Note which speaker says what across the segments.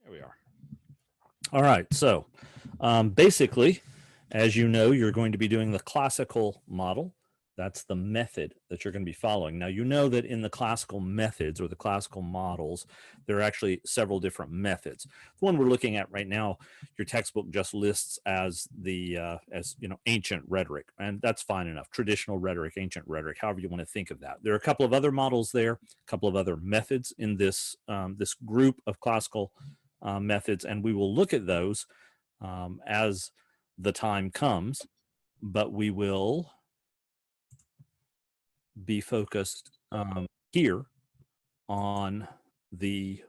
Speaker 1: There we are. All right, so basically, as you know, you're going to be doing the classical model. That's the method that you're going to be following. Now, you know that in the classical methods or the classical models, there are actually several different methods. The one we're looking at right now, your textbook just lists as the ancient rhetoric, and that's fine enough. Traditional rhetoric, ancient rhetoric, however you want to think of that. There are a couple of other models there, a couple of other methods in this this group of classical methods, and we will look at those as the time comes, but we will be focused here on the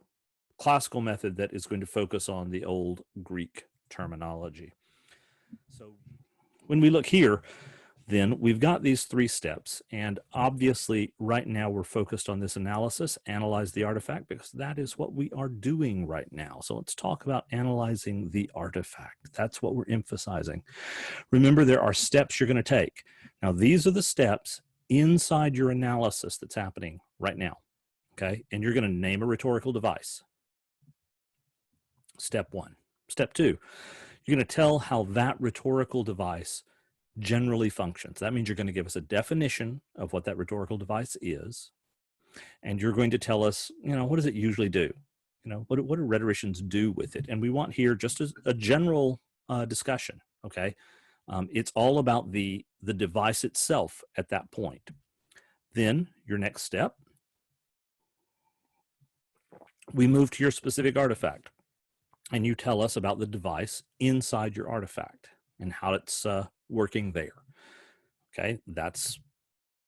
Speaker 1: classical method that is going to focus on the old Greek terminology. So when we look here, then we've got these three steps, and obviously right now we're focused on this analysis, analyze the artifact, because that is what we are doing right now. So let's talk about analyzing the artifact. That's what we're emphasizing. Remember, there are steps you're going to take. Now, these are the steps inside your analysis that's happening right now, okay? And you're going to name a rhetorical device. Step one. Step two, you're going to tell how that rhetorical device generally functions. That means you're going to give us a definition of what that rhetorical device is, and you're going to tell us, what does it usually do? What do rhetoricians do with it? And we want here just as a general discussion, okay? It's all about the device itself at that point. Then your next step, we move to your specific artifact, and you tell us about the device inside your artifact and how it's working there. Okay, that's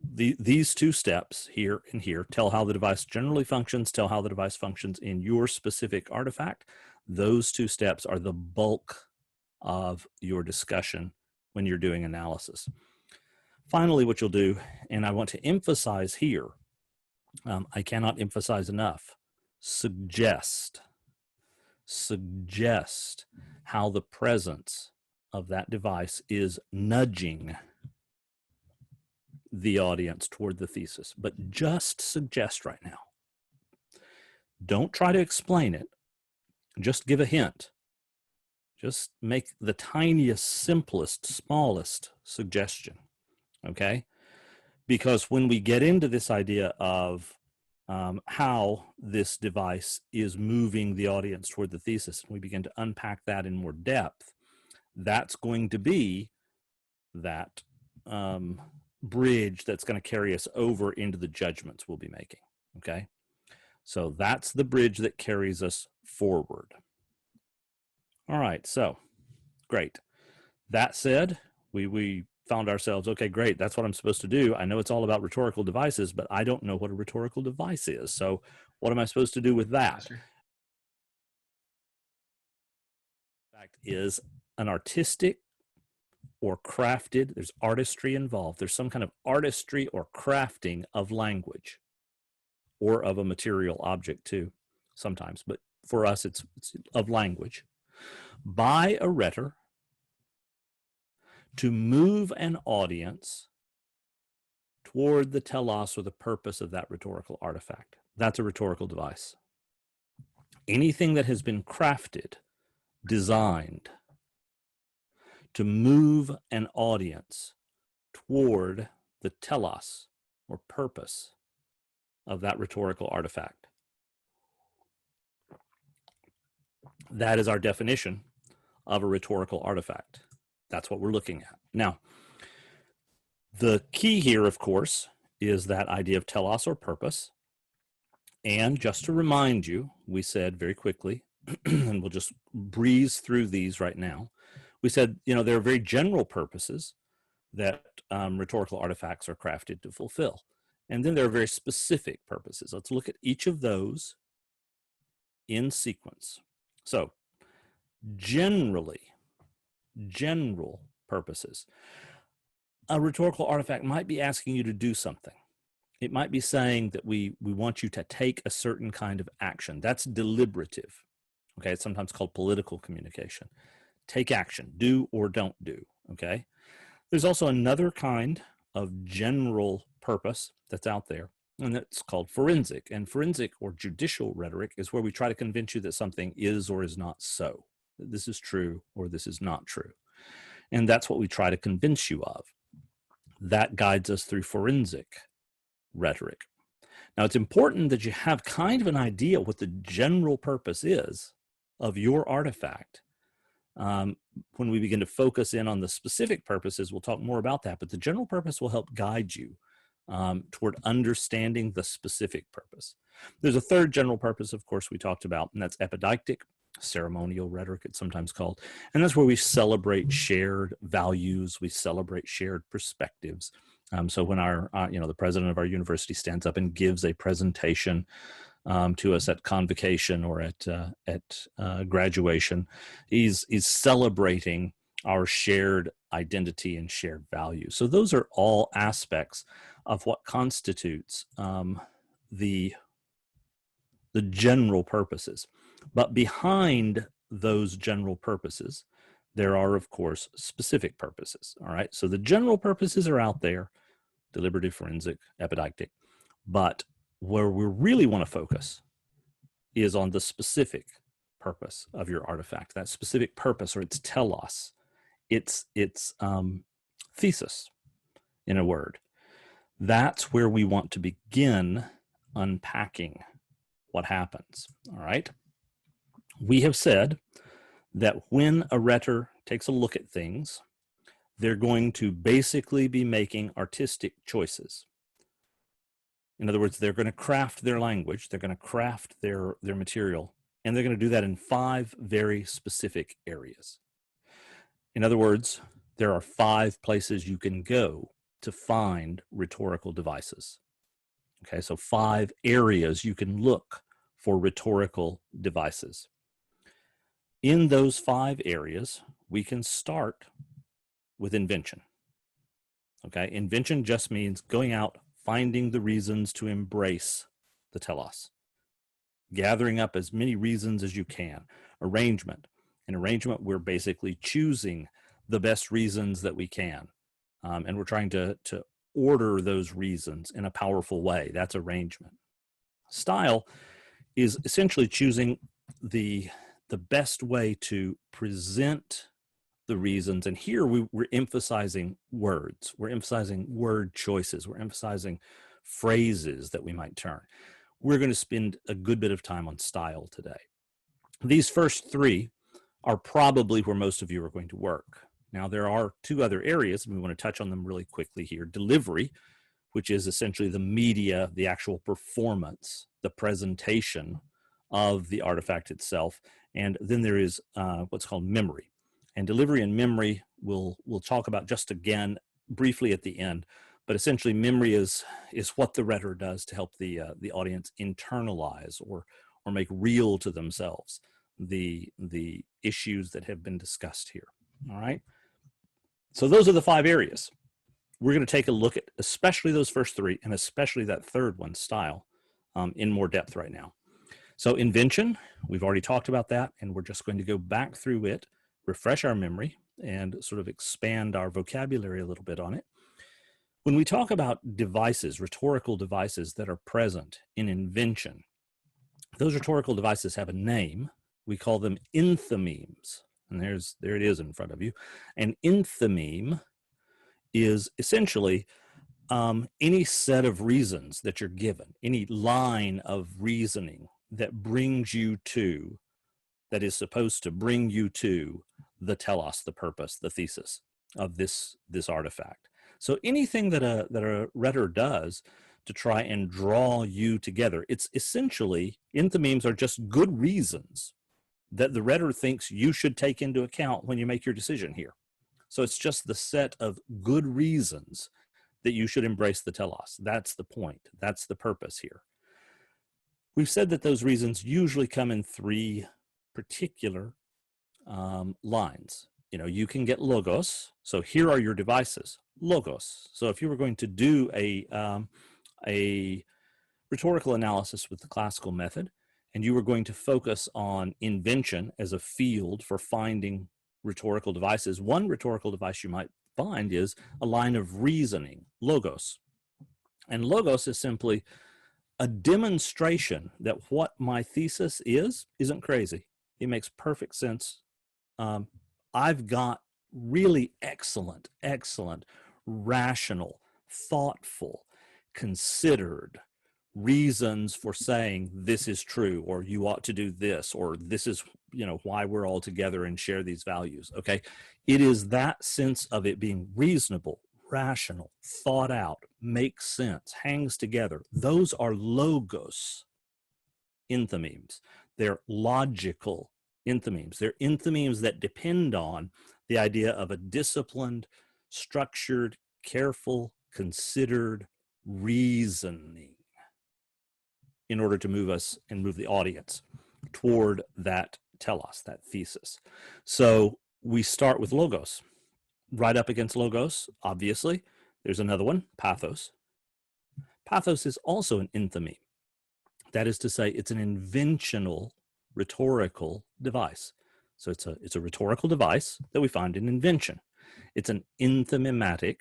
Speaker 1: these two steps here and here. Tell how the device generally functions, tell how the device functions in your specific artifact. Those two steps are the bulk of your discussion when you're doing analysis. Finally, what you'll do, and I want to emphasize here, I cannot emphasize enough, suggest how the presence of that device is nudging the audience toward the thesis, but just suggest right now. Don't try to explain it, just give a hint. Just make the tiniest, simplest, smallest suggestion, okay? Because when we get into this idea of how this device is moving the audience toward the thesis, and we begin to unpack that in more depth, that's going to be that bridge that's going to carry us over into the judgments we'll be making, okay? So that's the bridge that carries us forward. All right, so great. That said, we found ourselves, okay, great, that's what I'm supposed to do. I know it's all about rhetorical devices, but I don't know what a rhetorical device is. So what am I supposed to do with that? Fact is an artistic or crafted, there's artistry involved. There's some kind of artistry or crafting of language or of a material object too, sometimes, but for us, it's of language, by a rhetor to move an audience toward the telos or the purpose of that rhetorical artifact. That's a rhetorical device. Anything that has been crafted, designed to move an audience toward the telos or purpose of that rhetorical artifact. That is our definition of a rhetorical artifact. That's what we're looking at. Now, the key here, of course, is that idea of telos or purpose. And just to remind you, we said very quickly, and we'll just breeze through these right now, we said, there are very general purposes that rhetorical artifacts are crafted to fulfill. And then there are very specific purposes. Let's look at each of those in sequence. So, general purposes. A rhetorical artifact might be asking you to do something. It might be saying that we want you to take a certain kind of action. That's deliberative. Okay, it's sometimes called political communication. Take action, do or don't do, okay? There's also another kind of general purpose that's out there, And that's called forensic. And forensic or judicial rhetoric is where we try to convince you that something is or is not so, that this is true or this is not true. And that's what we try to convince you of. That guides us through forensic rhetoric. Now, it's important that you have kind of an idea what the general purpose is of your artifact. When we begin to focus in on the specific purposes, we'll talk more about that, but the general purpose will help guide you toward understanding the specific purpose. There's a third general purpose, of course, we talked about, and that's epideictic, ceremonial rhetoric, it's sometimes called. And that's where we celebrate shared values, we celebrate shared perspectives. So when our, the president of our university stands up and gives a presentation to us at convocation or at graduation, he's celebrating our shared identity and shared values. So those are all aspects of what constitutes the general purposes. But behind those general purposes, there are, of course, specific purposes. All right. So the general purposes are out there: deliberative, forensic, epideictic. But where we really want to focus is on the specific purpose of your artifact. That specific purpose, or its telos, its thesis, in a word. That's where we want to begin unpacking what happens. All right. We have said that when a rhetor takes a look at things, they're going to basically be making artistic choices. In other words, they're going to craft their language, they're going to craft their material, and they're going to do that in 5 very specific areas. In other words, there are 5 places you can go to find rhetorical devices. Okay, so 5 areas you can look for rhetorical devices. In those 5 areas, we can start with invention. Okay, invention just means going out, finding the reasons to embrace the telos, gathering up as many reasons as you can. Arrangement. In arrangement, we're basically choosing the best reasons that we can, and we're trying to order those reasons in a powerful way. That's arrangement. Style is essentially choosing the best way to present the reasons. And here we're emphasizing words. We're emphasizing word choices. We're emphasizing phrases that we might turn. We're going to spend a good bit of time on style today. These first 3 are probably where most of you are going to work. Now, there are 2 other areas, and we want to touch on them really quickly here. Delivery, which is essentially the media, the actual performance, the presentation of the artifact itself. And then there is what's called memory. And delivery and memory we'll talk about just again briefly at the end. But essentially, memory is what the rhetor does to help the audience internalize or make real to themselves the issues that have been discussed here. All right. So those are the 5 areas. We're going to take a look at especially those first 3 and especially that third one, style, in more depth right now. So invention, we've already talked about that, and we're just going to go back through it, refresh our memory, and sort of expand our vocabulary a little bit on it. When we talk about devices, rhetorical devices that are present in invention, those rhetorical devices have a name. We call them enthymemes. And there it is in front of you. An enthymeme is essentially any set of reasons that you're given, any line of reasoning that brings you to, that is supposed to bring you to the telos, the purpose, the thesis of this artifact. So anything that a rhetor does to try and draw you together, it's essentially, enthymemes are just good reasons that the rhetor thinks you should take into account when you make your decision here. So it's just the set of good reasons that you should embrace the telos. That's the point. That's the purpose here. We've said that those reasons usually come in 3 particular lines. You can get logos. So here are your devices. Logos. So if you were going to do a rhetorical analysis with the classical method, and you were going to focus on invention as a field for finding rhetorical devices, one rhetorical device you might find is a line of reasoning, logos. And logos is simply a demonstration that what my thesis isn't crazy. It makes perfect sense. I've got really excellent, rational, thoughtful, considered reasons for saying this is true, or you ought to do this, or this is, why we're all together and share these values. Okay. It is that sense of it being reasonable, rational, thought out, makes sense, hangs together. Those are logos enthymemes. They're logical enthymemes. They're enthymemes that depend on the idea of a disciplined, structured, careful, considered reasoning in order to move us and move the audience toward that telos, that thesis. So we start with logos. Right up against logos, obviously, there's another one, pathos. Pathos is also an enthymeme. That is to say, it's an inventional rhetorical device. So it's a rhetorical device that we find in invention. It's an enthymematic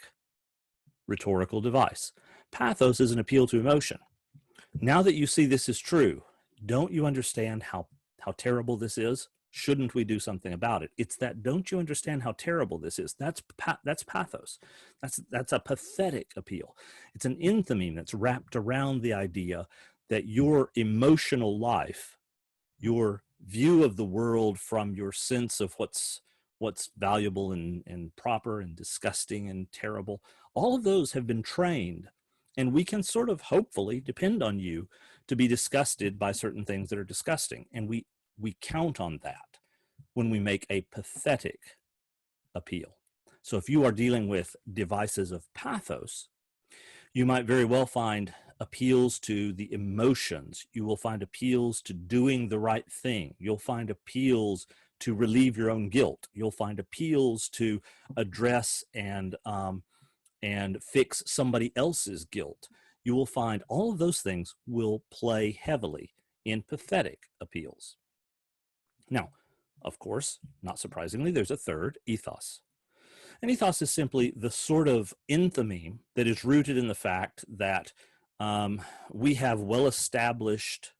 Speaker 1: rhetorical device. Pathos is an appeal to emotion. Now that you see this is true, don't you understand how terrible this is? Shouldn't we do something about it? It's that, don't you understand how terrible this is? That's pathos. That's a pathetic appeal. It's an enthymeme that's wrapped around the idea that your emotional life, your view of the world from your sense of what's valuable and proper and disgusting and terrible, all of those have been trained, and we can sort of hopefully depend on you to be disgusted by certain things that are disgusting. And we count on that when we make a pathetic appeal. So if you are dealing with devices of pathos, you might very well find appeals to the emotions. You will find appeals to doing the right thing. You'll find appeals to relieve your own guilt. You'll find appeals to address and fix somebody else's guilt. You will find all of those things will play heavily in pathetic appeals. Now, of course, not surprisingly, there's a third, ethos. And ethos is simply the sort of enthymeme that is rooted in the fact that we have well-established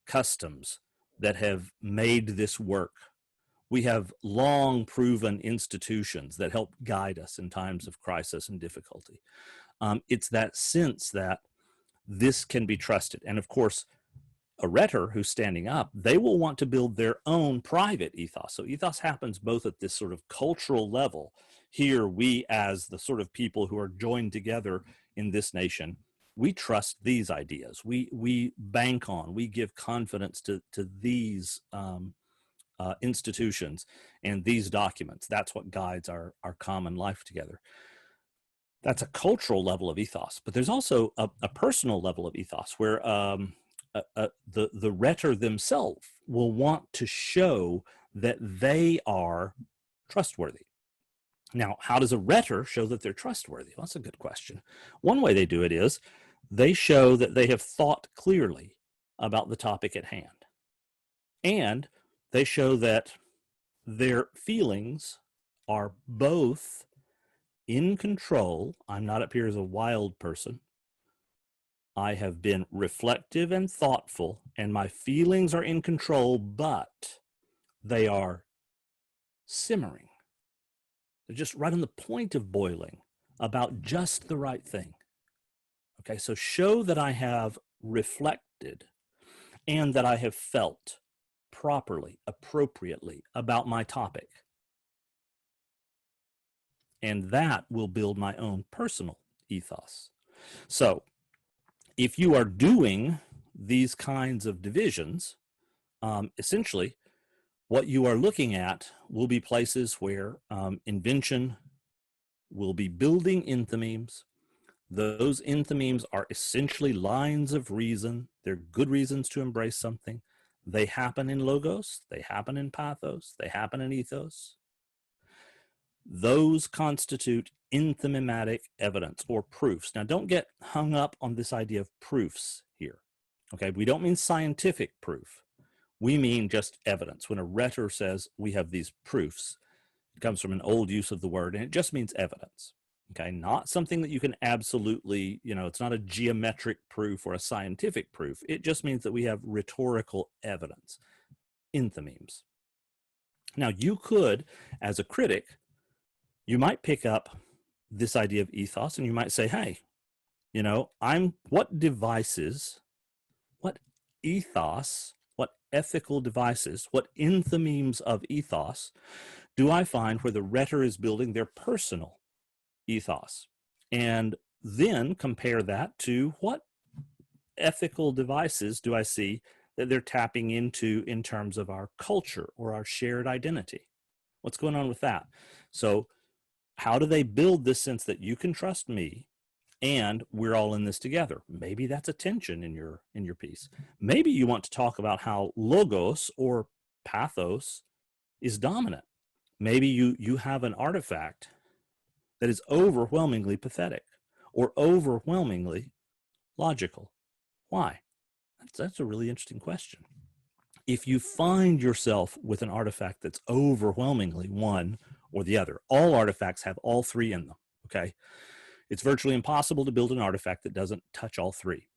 Speaker 1: customs that have made this work. We have long proven institutions that help guide us in times of crisis and difficulty. It's that sense that this can be trusted. And of course, a rhetor who's standing up, they will want to build their own private ethos. So ethos happens both at this sort of cultural level. Here, we as the sort of people who are joined together in this nation, we trust these ideas. We bank on, we give confidence to these institutions and these documents. That's what guides our common life together. That's a cultural level of ethos, but there's also a personal level of ethos where the rhetor themselves will want to show that they are trustworthy. Now, how does a rhetor show that they're trustworthy? Well, that's a good question. One way they do it is they show that they have thought clearly about the topic at hand. And they show that their feelings are both in control. I'm not up here as a wild person. I have been reflective and thoughtful, and my feelings are in control, but they are simmering. They're just right on the point of boiling about just the right thing. Okay, so show that I have reflected and that I have felt properly, appropriately about my topic. And that will build my own personal ethos. So if you are doing these kinds of divisions, essentially what you are looking at will be places where invention will be building enthymemes. Those enthymemes are essentially lines of reason. They're good reasons to embrace something. They happen in logos, they happen in pathos, they happen in ethos. Those constitute enthymematic evidence or proofs. Now, don't get hung up on this idea of proofs here. Okay, we don't mean scientific proof. We mean just evidence. When a rhetor says we have these proofs, it comes from an old use of the word, and it just means evidence. Okay, not something that you can absolutely, it's not a geometric proof or a scientific proof. It just means that we have rhetorical evidence, enthymemes. Now, you could, as a critic, you might pick up this idea of ethos and you might say, hey, what devices, what ethos, what ethical devices, what enthymemes of ethos do I find where the rhetor is building their personal ethos? And then compare that to what ethical devices do I see that they're tapping into in terms of our culture or our shared identity? What's going on with that? So how do they build this sense that you can trust me and we're all in this together? Maybe that's a tension in your piece. Maybe you want to talk about how logos or pathos is dominant. Maybe you have an artifact that is overwhelmingly pathetic or overwhelmingly logical. Why? That's a really interesting question. If you find yourself with an artifact that's overwhelmingly one or the other, all artifacts have all three in them, okay? It's virtually impossible to build an artifact that doesn't touch all three.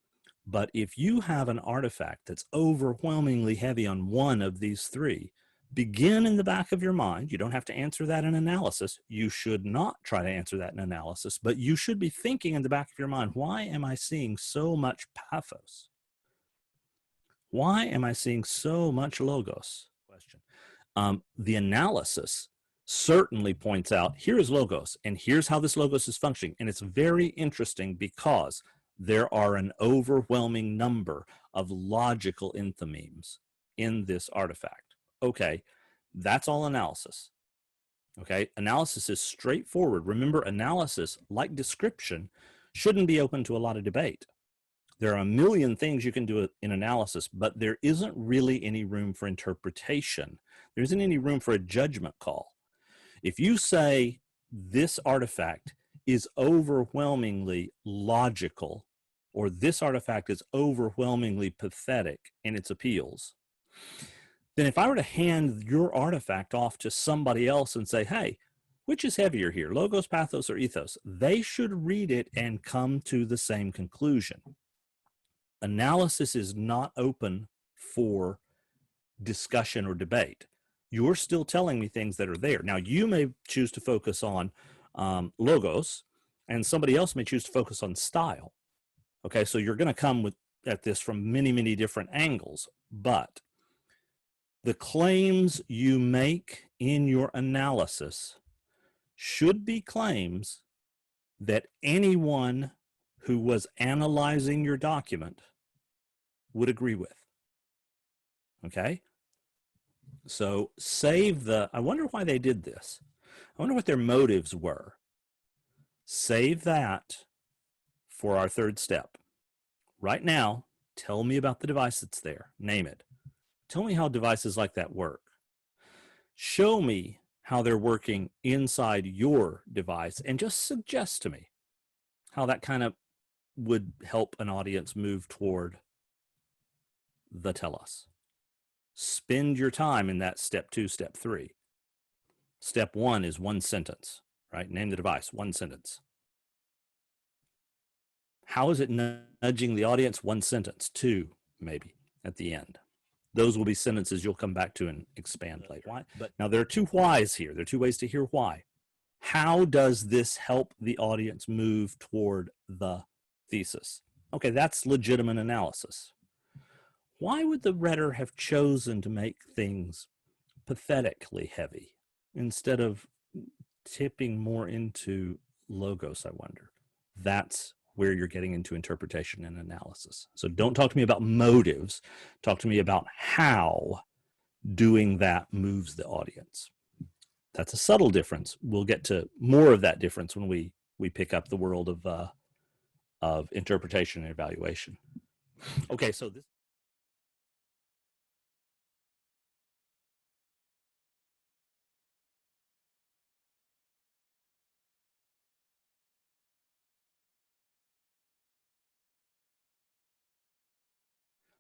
Speaker 1: But if you have an artifact that's overwhelmingly heavy on one of these three, begin in the back of your mind. You don't have to answer that in analysis. You should not try to answer that in analysis, but you should be thinking in the back of your mind, why am I seeing so much pathos? Why am I seeing so much logos? Question. The analysis certainly points out, here is logos, and here's how this logos is functioning. And it's very interesting because there are an overwhelming number of logical enthymemes in this artifact. Okay, that's all analysis. Okay, analysis is straightforward. Remember, analysis, like description, shouldn't be open to a lot of debate. There are a million things you can do in analysis, but there isn't really any room for interpretation. There isn't any room for a judgment call. If you say this artifact is overwhelmingly logical, or this artifact is overwhelmingly pathetic in its appeals, then if I were to hand your artifact off to somebody else and say, hey, which is heavier here, logos, pathos, or ethos? They should read it and come to the same conclusion. Analysis is not open for discussion or debate. You're still telling me things that are there. Now, you may choose to focus on logos, and somebody else may choose to focus on style. Okay, so you're going to come at this from many, many different angles, but the claims you make in your analysis should be claims that anyone who was analyzing your document would agree with. Okay? So I wonder why they did this. I wonder what their motives were. Save that for our third step. Right now, tell me about the device that's there. Name it. Tell me how devices like that work. Show me how they're working inside your device and just suggest to me how that kind of would help an audience move toward the tell us. Spend your time in that step 2, step 3. Step 1 is one sentence, right? Name the device, one sentence. How is it nudging the audience? One sentence, 2 maybe at the end. Those will be sentences you'll come back to and expand later. Why? But now there are 2 whys here. There are 2 ways to hear why. How does this help the audience move toward the thesis? Okay, that's legitimate analysis. Why would the rhetor have chosen to make things pathetically heavy instead of tipping more into logos, I wonder? That's where you're getting into interpretation and analysis. So don't talk to me about motives. Talk to me about how doing that moves the audience. That's a subtle difference. We'll get to more of that difference when we pick up the world of interpretation and evaluation. Okay, so this.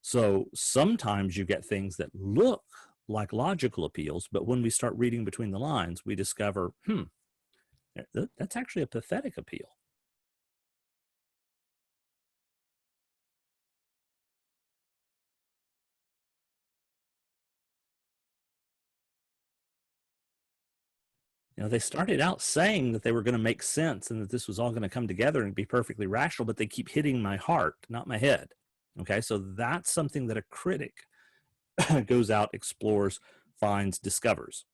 Speaker 1: So sometimes you get things that look like logical appeals, but when we start reading between the lines, we discover, That's actually a pathetic appeal. You know, they started out saying that they were going to make sense and that this was all going to come together and be perfectly rational, but they keep hitting my heart, not my head. Okay, so that's something that a critic goes out, explores, finds, discovers.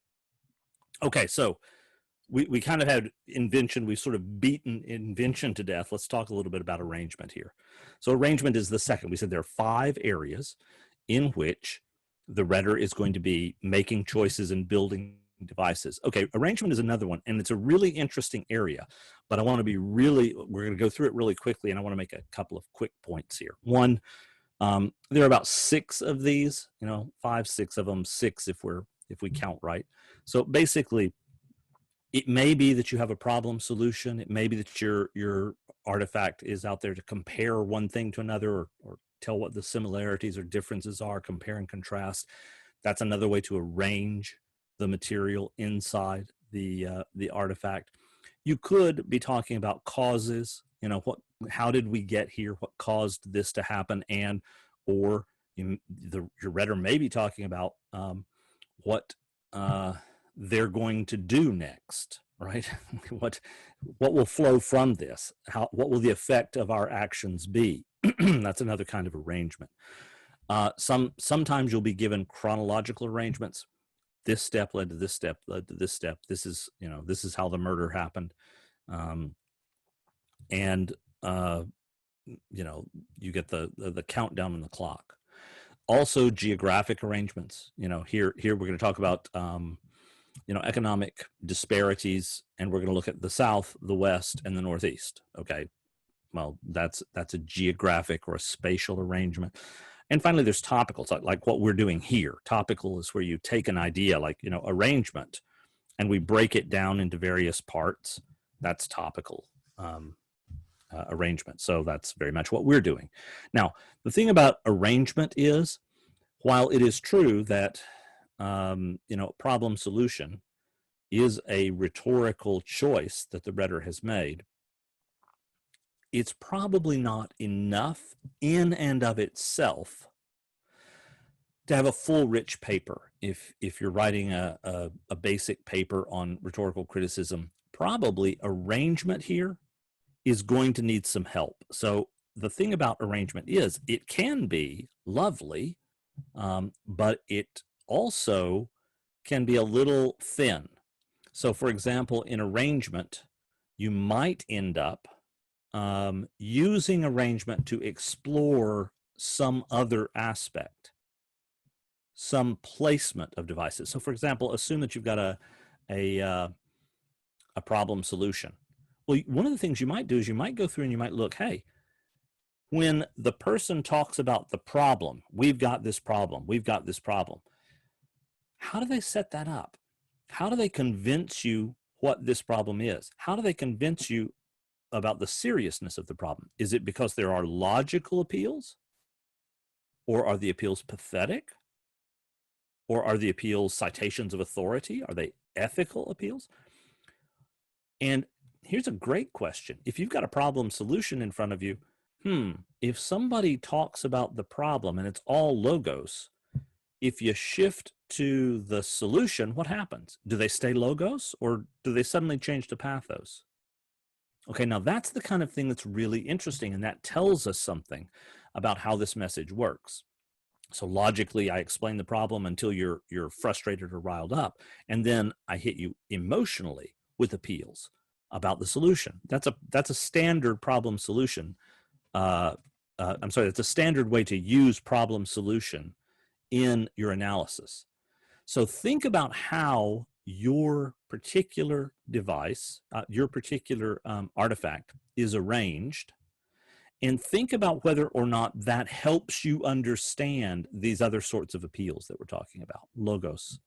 Speaker 1: Okay, so we kind of had invention. We've sort of beaten invention to death. Let's talk a little bit about arrangement here. So arrangement is the second. We said there are 5 areas in which the rhetor is going to be making choices and building devices. Okay, arrangement is another one, and it's a really interesting area, but we're going to go through it really quickly, and I want to make a couple of quick points here. One, there are about 6 of these, 5, 6 of them, 6 if we count right. So basically, it may be that you have a problem solution. It may be that your artifact is out there to compare one thing to another, or tell what the similarities or differences are, compare and contrast. That's another way to arrange the material inside the artifact. You could be talking about causes. How did we get here? What caused this to happen? Or your rhetor may be talking about what they're going to do next, right? what will flow from this? What will the effect of our actions be? That's another kind of arrangement. Sometimes you'll be given chronological arrangements. This step led to this step, led to this step. This is how the murder happened. And you get the countdown on the clock. Also, geographic arrangements. Here we're going to talk about economic disparities, and we're going to look at the South, the West, and the Northeast. Okay, well, that's a geographic or a spatial arrangement. And finally, there's topical, like what we're doing here. Topical is where you take an idea, like arrangement, and we break it down into various parts. That's topical arrangement. So that's very much what we're doing. Now, the thing about arrangement is, while it is true that problem solution is a rhetorical choice that the rhetor has made, it's probably not enough in and of itself to have a full, rich paper. If you're writing a basic paper on rhetorical criticism, probably arrangement here is going to need some help. So the thing about arrangement is it can be lovely, but it also can be a little thin. So for example, in arrangement, you might end up using arrangement to explore some other aspect, some placement of devices. So for example, assume that you've got a problem solution. Well, one of the things you might do is you might go through and you might look, hey, when the person talks about the problem, we've got this problem, how do they set that up? How do they convince you what this problem is? How do they convince you about the seriousness of the problem? Is it because there are logical appeals? Or are the appeals pathetic? Or are the appeals citations of authority? Are they ethical appeals? And here's a great question. If you've got a problem solution in front of you, if somebody talks about the problem and it's all logos, if you shift to the solution, what happens? Do they stay logos, or do they suddenly change to pathos? Okay, now that's the kind of thing that's really interesting, and that tells us something about how this message works. So logically, I explain the problem until you're frustrated or riled up, and then I hit you emotionally with appeals about the solution. That's a standard problem solution. That's a standard way to use problem solution in your analysis. So think about how your particular device, your particular artifact is arranged, and think about whether or not that helps you understand these other sorts of appeals that we're talking about: logos,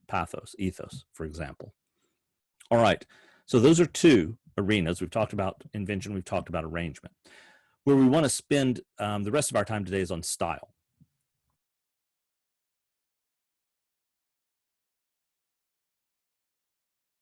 Speaker 1: pathos, ethos, for example. All right, so those are 2 arenas. We've talked about invention, we've talked about arrangement. Where we want to spend the rest of our time today is on style.